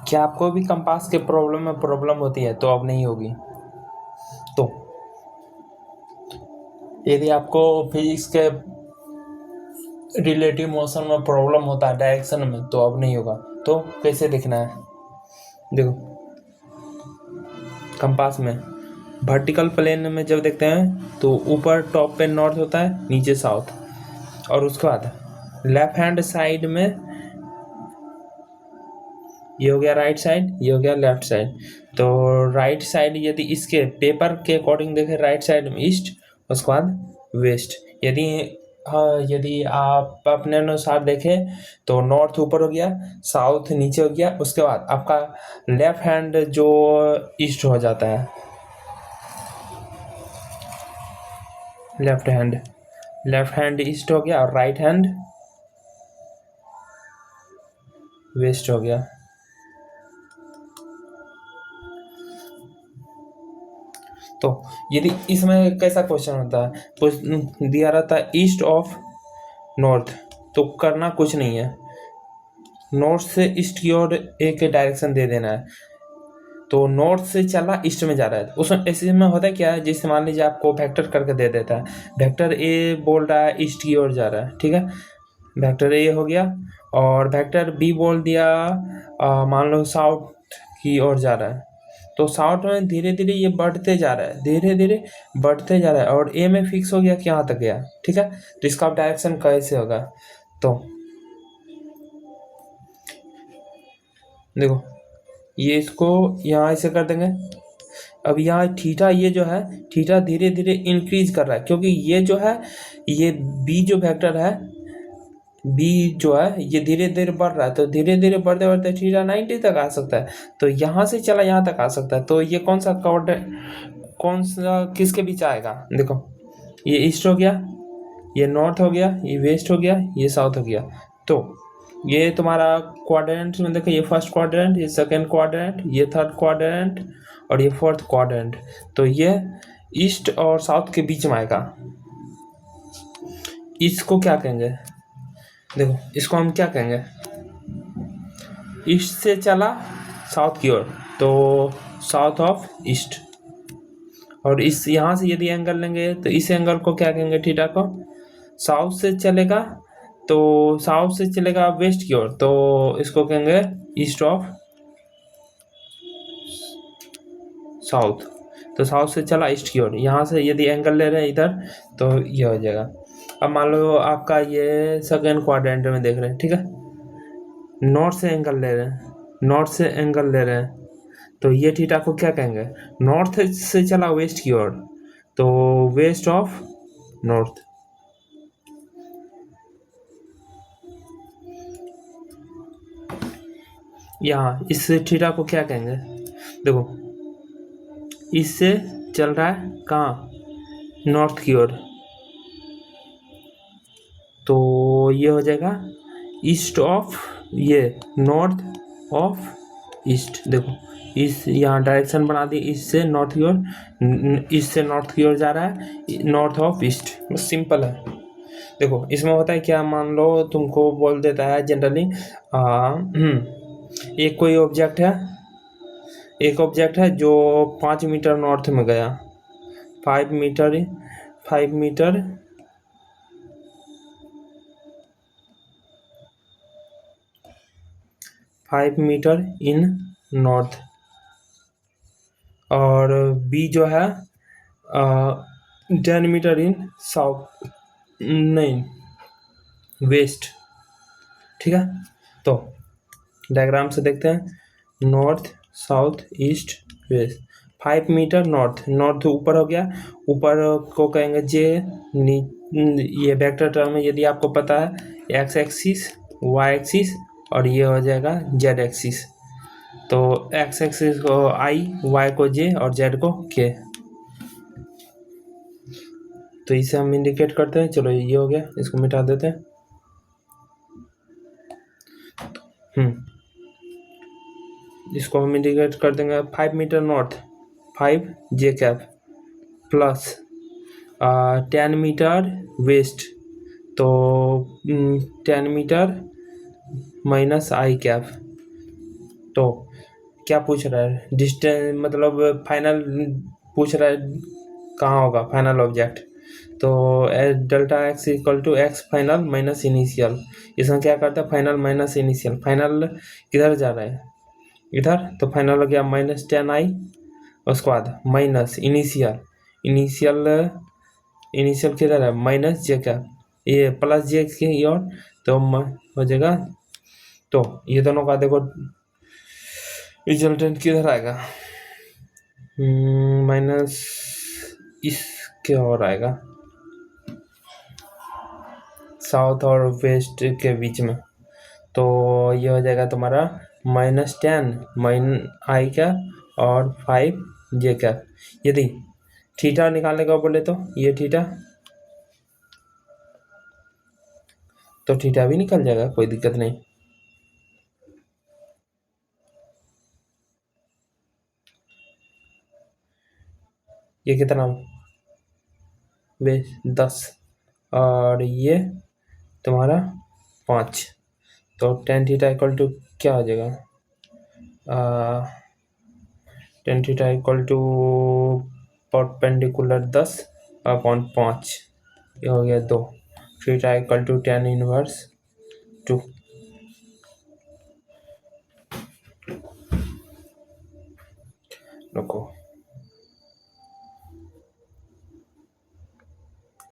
क्या आपको भी कंपास के प्रॉब्लम में प्रॉब्लम होती है? तो अब नहीं होगी। तो यदि आपको फिजिक्स के रिलेटिव मोशन में प्रॉब्लम होता है डायरेक्शन में, तो अब नहीं होगा। तो कैसे देखना है? देखो, कंपास में वर्टिकल प्लेन में जब देखते हैं तो ऊपर टॉप पे नॉर्थ होता है, नीचे साउथ, और उसके बाद लेफ्ट हैंड साइड में ये हो गया राइट साइड, ये हो गया लेफ्ट साइड। तो राइट साइड यदि इसके पेपर के अकॉर्डिंग देखें, राइट साइड में ईस्ट, उसके बाद वेस्ट। यदि यदि आप अपने अनुसार देखें तो नॉर्थ ऊपर हो गया, साउथ नीचे हो गया, उसके बाद आपका लेफ्ट हैंड जो ईस्ट हो जाता है, लेफ्ट हैंड ईस्ट हो गया, और राइट हैंड वेस्ट हो गया। तो यदि इसमें कैसा क्वेश्चन होता है, दिया रहता है ईस्ट ऑफ नॉर्थ, तो करना कुछ नहीं है, नॉर्थ से ईस्ट की ओर एक डायरेक्शन दे देना है। तो नॉर्थ से चला ईस्ट में जा रहा है, उसमें ऐसे में होता है क्या है, जैसे मान लीजिए आपको वेक्टर करके दे देता है, वेक्टर ए बोल रहा है ईस्ट की ओर जा रहा है, ठीक है, वेक्टर ए हो गया, और वेक्टर बी बोल दिया मान लो साउथ की ओर जा रहा है। तो साउथ में धीरे धीरे ये बढ़ते जा रहा है, धीरे धीरे बढ़ते जा रहा है, और ए में फिक्स हो गया कि यहाँ तक गया, ठीक है। तो इसका डायरेक्शन कैसे होगा? तो देखो, ये इसको यहाँ ऐसे कर देंगे। अब यहाँ थीटा, ये जो है थीटा धीरे धीरे इंक्रीज कर रहा है, क्योंकि ये जो है, ये बी जो वेक्टर है, बी जो है ये धीरे धीरे बढ़ रहा है, तो धीरे धीरे बढ़ते बढ़ते थीटा 90 तक आ सकता है। तो यहाँ से चला यहाँ तक आ सकता है। तो ये कौन सा किसके बीच आएगा? देखो, ये ईस्ट हो गया, ये नॉर्थ हो गया, ये वेस्ट हो गया, ये साउथ हो गया। तो ये तुम्हारा क्वाड्रेंट में देखो, ये फर्स्ट क्वाड्रेंट, ये सेकंड क्वाड्रेंट, ये थर्ड क्वाड्रेंट, और ये फोर्थ क्वाड्रेंट। तो ये ईस्ट और साउथ के बीच में आएगा। इसको क्या कहेंगे? देखो, इसको हम क्या कहेंगे? ईस्ट से चला साउथ की ओर, तो साउथ ऑफ ईस्ट। और इस यहाँ से यदि एंगल लेंगे तो इस एंगल को क्या कहेंगे? थीटा को। साउथ से चलेगा, तो साउथ से चलेगा वेस्ट की ओर, तो इसको कहेंगे ईस्ट ऑफ साउथ। तो साउथ से चला ईस्ट की ओर, यहाँ से यदि एंगल ले रहे हैं इधर, तो ये हो जाएगा। अब मान लो आपका ये सेकेंड क्वाड्रेंट में देख रहे हैं, ठीक है, नॉर्थ से एंगल ले रहे हैं, नॉर्थ से एंगल ले रहे हैं, तो ये थीटा को क्या कहेंगे? नॉर्थ से चला वेस्ट की ओर, तो वेस्ट ऑफ नॉर्थ। यहाँ इस थीटा को क्या कहेंगे? देखो, इससे चल रहा है कहाँ? नॉर्थ की ओर, तो ये हो जाएगा ईस्ट ऑफ, ये नॉर्थ ऑफ ईस्ट। देखो, इस यहाँ डायरेक्शन बना दी, ईस्ट से नॉर्थ की ओर, ईस्ट से नॉर्थ की ओर जा रहा है, नॉर्थ ऑफ ईस्ट। बस सिंपल है। देखो, इसमें होता है क्या, मान लो तुमको बोल देता है जनरली एक कोई ऑब्जेक्ट है, एक ऑब्जेक्ट है जो 5 मीटर नॉर्थ में गया, 5 meter 5 meter 5 meter in north, और बी जो है 10 मीटर इन साउथ, नहीं वेस्ट, ठीक है। तो डायग्राम से देखते हैं, north south east west. 5 meter north, north ऊपर हो गया, ऊपर को कहेंगे जे, ये वेक्टर टर्म है यदि आपको पता है, एक्स एक्सिस, वाई एक्सिस, और ये हो जाएगा जेड एक्सिस। तो एक्स एक्सिस को आई, वाई को जे, और जेड को के। तो इसे हम इंडिकेट करते हैं। चलो, ये हो गया, इसको मिटा देते हैं। इसको हम इंडिकेट कर देंगे 5 मीटर नॉर्थ, 5 जे कैप, प्लस 10 मीटर वेस्ट, तो 10 मीटर माइनस आई कैप। तो क्या पूछ रहा है, डिस्टेंस मतलब फाइनल पूछ रहा है कहाँ होगा फाइनल ऑब्जेक्ट। तो delta x equal to x final minus initial, इसमें क्या करता है फाइनल माइनस इनिशियल, फाइनल किधर जा रहा है इधर, तो फाइनल हो गया -10i, उसके बाद माइनस इनिशियल, इनिशियल इनिशियल किधर है माइनस जे का, ये प्लस जे की और तो हो जाएगा, तो ये दोनों का देखो रिजल्टेंट किधर आएगा, माइनस इसके और आएगा साउथ और वेस्ट के बीच में, तो ये हो जाएगा तुम्हारा -10 -i का और 5j का। यदि थीटा निकालने का बोले तो ये थीटा, तो थीटा भी निकल जाएगा, कोई दिक्कत नहीं। ये कितना 10 और ये तुम्हारा 5, तो tan थीटा इक्वल टू क्या हो जाएगा, tan theta equal to perpendicular 10/5, ये हो गया 2, theta equal to tan inverse 2।